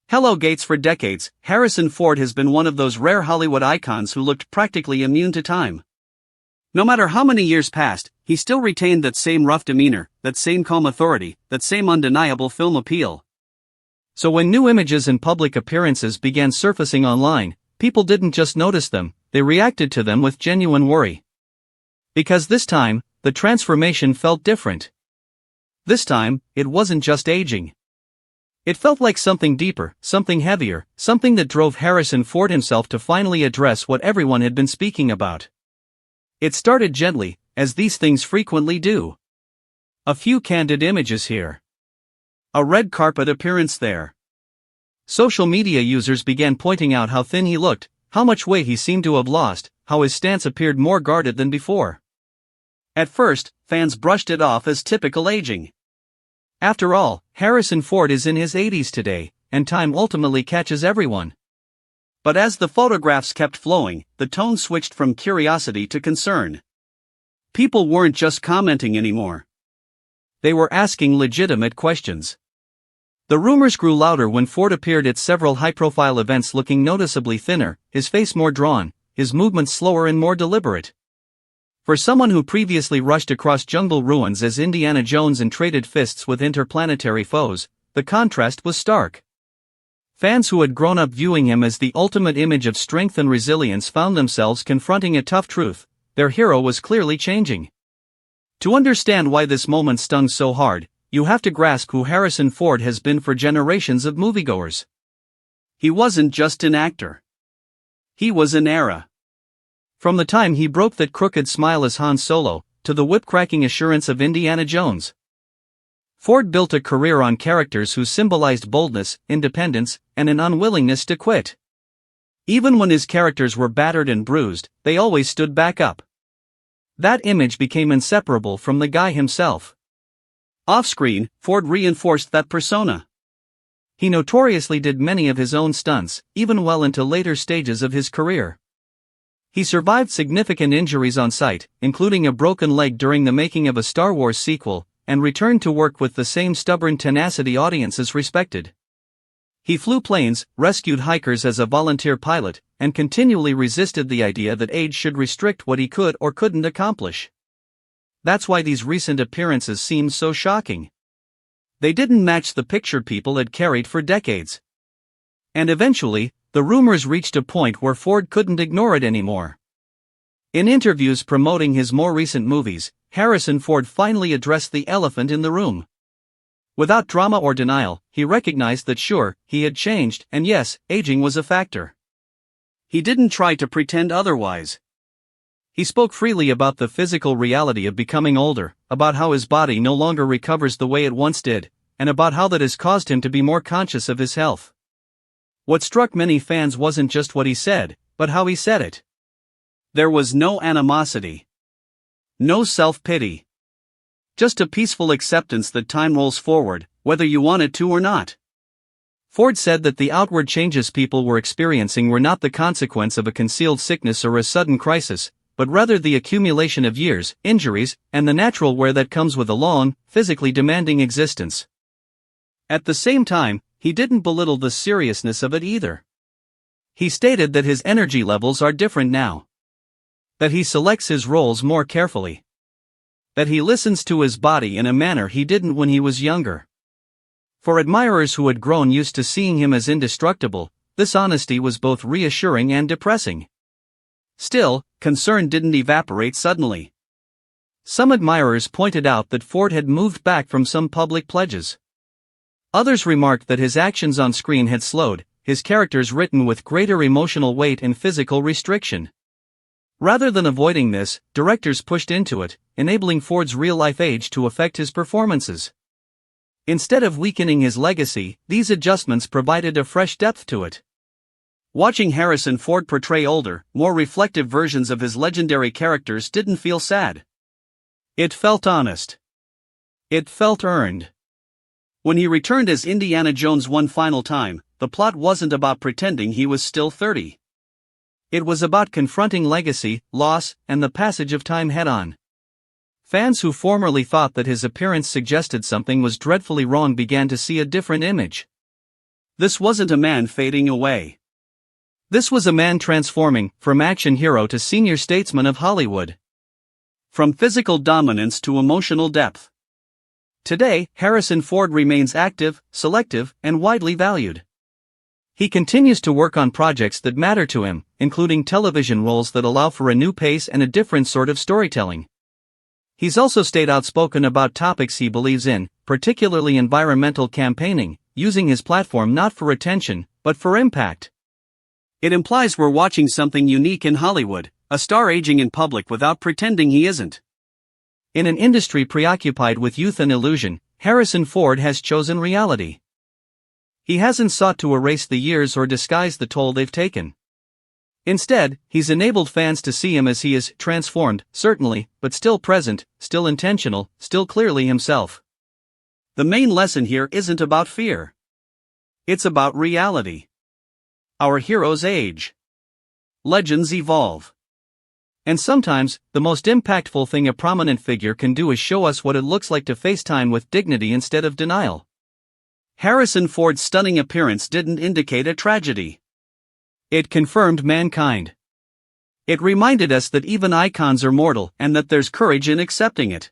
Hello Gates. For decades, Harrison Ford has been one of those rare Hollywood icons who looked practically immune to time. No matter how many years passed, he still retained that same rough demeanor, that same calm authority, that same undeniable film appeal. So when new images and public appearances began surfacing online, people didn't just notice them, they reacted to them with genuine worry. Because this time, the transformation felt different. This time, it wasn't just aging. It felt like something deeper, something heavier, something that drove Harrison Ford himself to finally address what everyone had been speaking about. It started gently, as these things frequently do. A few candid images here. A red carpet appearance there. Social media users began pointing out how thin he looked, how much weight he seemed to have lost, how his stance appeared more guarded than before. At first, fans brushed it off as typical aging. After all, Harrison Ford is in his 80s today, and time ultimately catches everyone. But as the photographs kept flowing, the tone switched from curiosity to concern. People weren't just commenting anymore. They were asking legitimate questions. The rumors grew louder when Ford appeared at several high-profile events looking noticeably thinner, his face more drawn, his movements slower and more deliberate. For someone who previously rushed across jungle ruins as Indiana Jones and traded fists with interplanetary foes, the contrast was stark. Fans who had grown up viewing him as the ultimate image of strength and resilience found themselves confronting a tough truth: their hero was clearly changing. To understand why this moment stung so hard, you have to grasp who Harrison Ford has been for generations of moviegoers. He wasn't just an actor. He was an era. From the time he broke that crooked smile as Han Solo, to the whip-cracking assurance of Indiana Jones. Ford built a career on characters who symbolized boldness, independence, and an unwillingness to quit. Even when his characters were battered and bruised, they always stood back up. That image became inseparable from the guy himself. Off-screen, Ford reinforced that persona. He notoriously did many of his own stunts, even well into later stages of his career. He survived significant injuries on site, including a broken leg during the making of a Star Wars sequel, and returned to work with the same stubborn tenacity audiences respected. He flew planes, rescued hikers as a volunteer pilot, and continually resisted the idea that age should restrict what he could or couldn't accomplish. That's why these recent appearances seemed so shocking. They didn't match the picture people had carried for decades. And eventually, the rumors reached a point where Ford couldn't ignore it anymore. In interviews promoting his more recent movies, Harrison Ford finally addressed the elephant in the room. Without drama or denial, he recognized that sure, he had changed, and yes, aging was a factor. He didn't try to pretend otherwise. He spoke freely about the physical reality of becoming older, about how his body no longer recovers the way it once did, and about how that has caused him to be more conscious of his health. What struck many fans wasn't just what he said, but how he said it. There was no animosity. No self-pity. Just a peaceful acceptance that time rolls forward, whether you want it to or not. Ford said that the outward changes people were experiencing were not the consequence of a concealed sickness or a sudden crisis, but rather the accumulation of years, injuries, and the natural wear that comes with a long, physically demanding existence. At the same time, he didn't belittle the seriousness of it either. He stated that his energy levels are different now. That he selects his roles more carefully. That he listens to his body in a manner he didn't when he was younger. For admirers who had grown used to seeing him as indestructible, this honesty was both reassuring and depressing. Still, concern didn't evaporate suddenly. Some admirers pointed out that Ford had moved back from some public pledges. Others remarked that his actions on screen had slowed, his characters written with greater emotional weight and physical restriction. Rather than avoiding this, directors pushed into it, enabling Ford's real-life age to affect his performances. Instead of weakening his legacy, these adjustments provided a fresh depth to it. Watching Harrison Ford portray older, more reflective versions of his legendary characters didn't feel sad. It felt honest. It felt earned. When he returned as Indiana Jones one final time, the plot wasn't about pretending he was still 30. It was about confronting legacy, loss, and the passage of time head-on. Fans who formerly thought that his appearance suggested something was dreadfully wrong began to see a different image. This wasn't a man fading away. This was a man transforming from action hero to senior statesman of Hollywood. From physical dominance to emotional depth. Today, Harrison Ford remains active, selective, and widely valued. He continues to work on projects that matter to him, including television roles that allow for a new pace and a different sort of storytelling. He's also stayed outspoken about topics he believes in, particularly environmental campaigning, using his platform not for attention, but for impact. It implies we're watching something unique in Hollywood, a star aging in public without pretending he isn't. In an industry preoccupied with youth and illusion, Harrison Ford has chosen reality. He hasn't sought to erase the years or disguise the toll they've taken. Instead, he's enabled fans to see him as he is, transformed, certainly, but still present, still intentional, still clearly himself. The main lesson here isn't about fear. It's about reality. Our heroes age. Legends evolve. And sometimes, the most impactful thing a prominent figure can do is show us what it looks like to face time with dignity instead of denial. Harrison Ford's stunning appearance didn't indicate a tragedy. It confirmed mankind. It reminded us that even icons are mortal and that there's courage in accepting it.